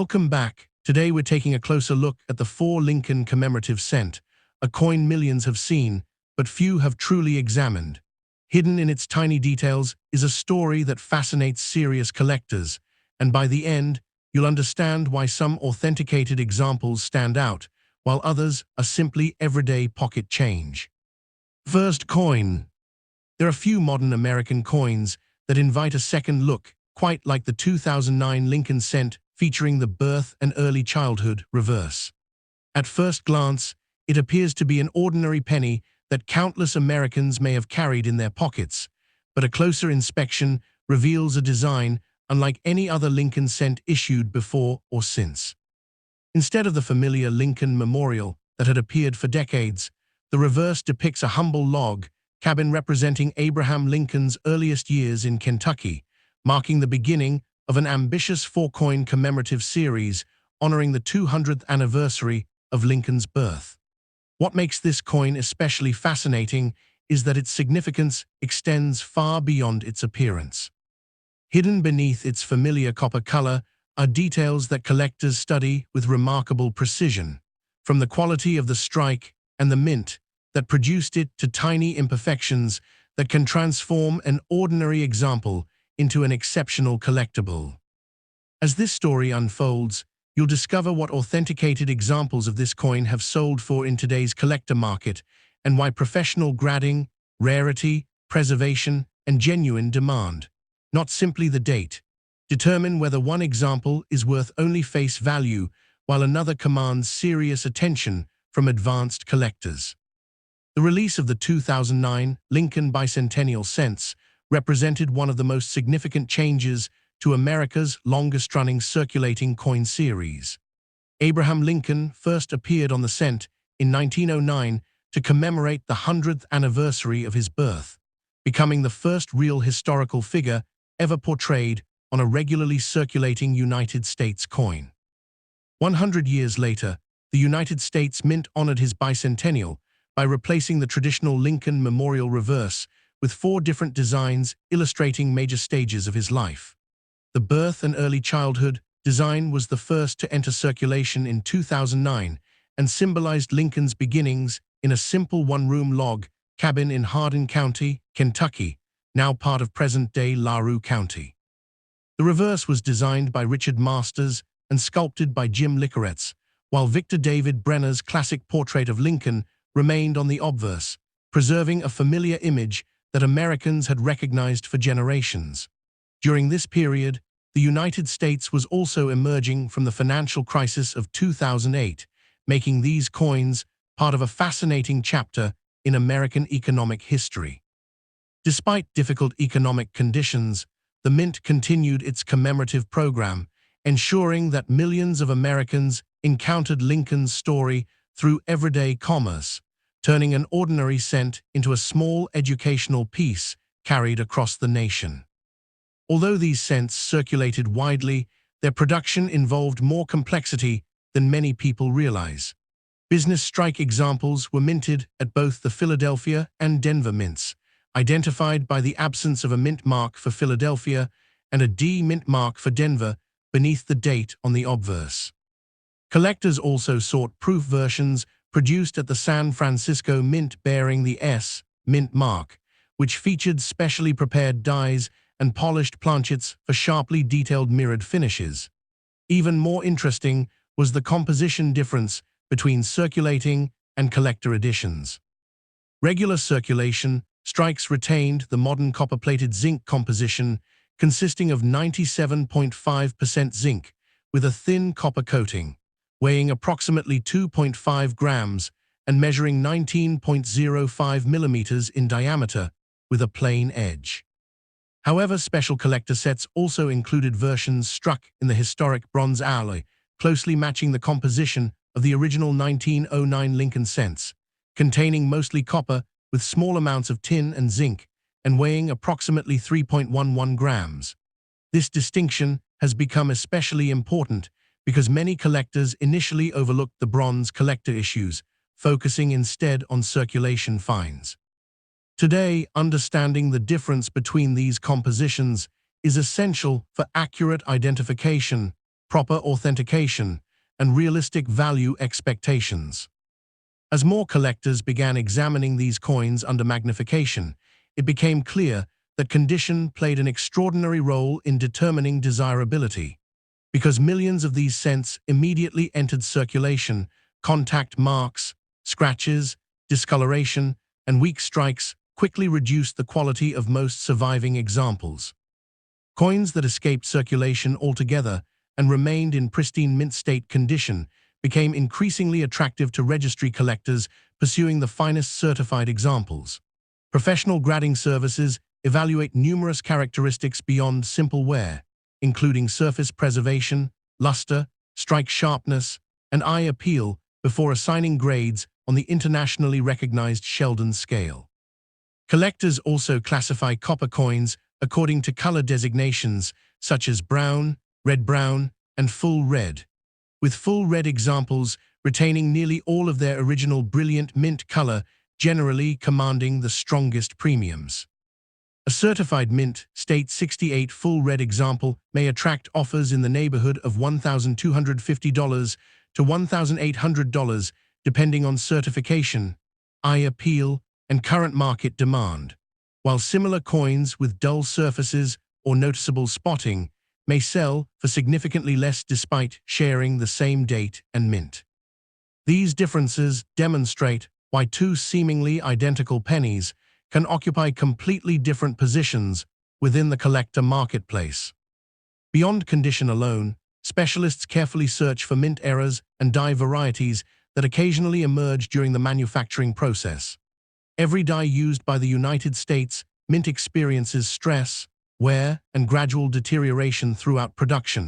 Welcome back. Today we're taking a closer look at the 4 Lincoln commemorative cent, a coin millions have seen, but few have truly examined. Hidden in its tiny details is a story that fascinates serious collectors, and by the end, you'll understand why some authenticated examples stand out, while others are simply everyday pocket change. First coin. There are few modern American coins that invite a second look, quite like the 2009 Lincoln cent featuring the birth and early childhood reverse. At first glance, it appears to be an ordinary penny that countless Americans may have carried in their pockets, but a closer inspection reveals a design unlike any other Lincoln cent issued before or since. Instead of the familiar Lincoln memorial that had appeared for decades, the reverse depicts a humble log cabin representing Abraham Lincoln's earliest years in Kentucky, marking the beginning of an ambitious 4-coin commemorative series honoring the 200th anniversary of Lincoln's birth. What makes this coin especially fascinating is that its significance extends far beyond its appearance. Hidden beneath its familiar copper color are details that collectors study with remarkable precision, from the quality of the strike and the mint that produced it to tiny imperfections that can transform an ordinary example into an exceptional collectible. As this story unfolds, you'll discover what authenticated examples of this coin have sold for in today's collector market and why professional grading, rarity, preservation, and genuine demand, not simply the date, determine whether one example is worth only face value while another commands serious attention from advanced collectors. The release of the 2009 Lincoln Bicentennial cents represented one of the most significant changes to America's longest-running circulating coin series. Abraham Lincoln first appeared on the cent in 1909 to commemorate the 100th anniversary of his birth, becoming the first real historical figure ever portrayed on a regularly circulating United States coin. 100 years later, the United States Mint honored his bicentennial by replacing the traditional Lincoln Memorial reverse with 4 different designs illustrating major stages of his life. The birth and early childhood design was the first to enter circulation in 2009 and symbolized Lincoln's beginnings in a simple one-room log cabin in Hardin County, Kentucky, now part of present-day LaRue County. The reverse was designed by Richard Masters and sculpted by Jim Licoretz, while Victor David Brenner's classic portrait of Lincoln remained on the obverse, preserving a familiar image that Americans had recognized for generations. During this period, the United States was also emerging from the financial crisis of 2008, making these coins part of a fascinating chapter in American economic history. Despite difficult economic conditions, the Mint continued its commemorative program, ensuring that millions of Americans encountered Lincoln's story through everyday commerce, turning an ordinary cent into a small educational piece carried across the nation. Although these cents circulated widely, their production involved more complexity than many people realize. Business strike examples were minted at both the Philadelphia and Denver mints, identified by the absence of a mint mark for Philadelphia and a D mint mark for Denver beneath the date on the obverse. Collectors also sought proof versions produced at the San Francisco Mint bearing the S mint mark, which featured specially prepared dies and polished planchets for sharply detailed mirrored finishes. Even more interesting was the composition difference between circulating and collector editions. Regular circulation strikes retained the modern copper-plated zinc composition consisting of 97.5% zinc with a thin copper coating, weighing approximately 2.5 grams and measuring 19.05 millimeters in diameter with a plain edge. However, special collector sets also included versions struck in the historic bronze alloy, closely matching the composition of the original 1909 Lincoln cents, containing mostly copper with small amounts of tin and zinc, and weighing approximately 3.11 grams. This distinction has become especially important because many collectors initially overlooked the bronze collector issues, focusing instead on circulation finds. Today, understanding the difference between these compositions is essential for accurate identification proper authentication, and realistic value expectations. As more collectors began examining these coins under magnification, it became clear that condition played an extraordinary role in determining desirability. Because millions of these cents immediately entered circulation, contact marks, scratches, discoloration, and weak strikes quickly reduced the quality of most surviving examples. Coins that escaped circulation altogether and remained in pristine mint state condition became increasingly attractive to registry collectors pursuing the finest certified examples. Professional grading services evaluate numerous characteristics beyond simple wear, including surface preservation, luster, strike sharpness, and eye appeal before assigning grades on the internationally recognized Sheldon scale. Collectors also classify copper coins according to color designations such as brown, red-brown, and full red, with full red examples retaining nearly all of their original brilliant mint color, generally commanding the strongest premiums. A certified mint state 68 full red example may attract offers in the neighborhood of $1,250 to $1,800 depending on certification, eye appeal, and current market demand, while similar coins with dull surfaces or noticeable spotting may sell for significantly less despite sharing the same date and mint. These differences demonstrate why two seemingly identical pennies can occupy completely different positions within the collector marketplace. Beyond condition alone, specialists carefully search for mint errors and die varieties that occasionally emerge during the manufacturing process. Every die used by the United States Mint experiences stress, wear, and gradual deterioration throughout production.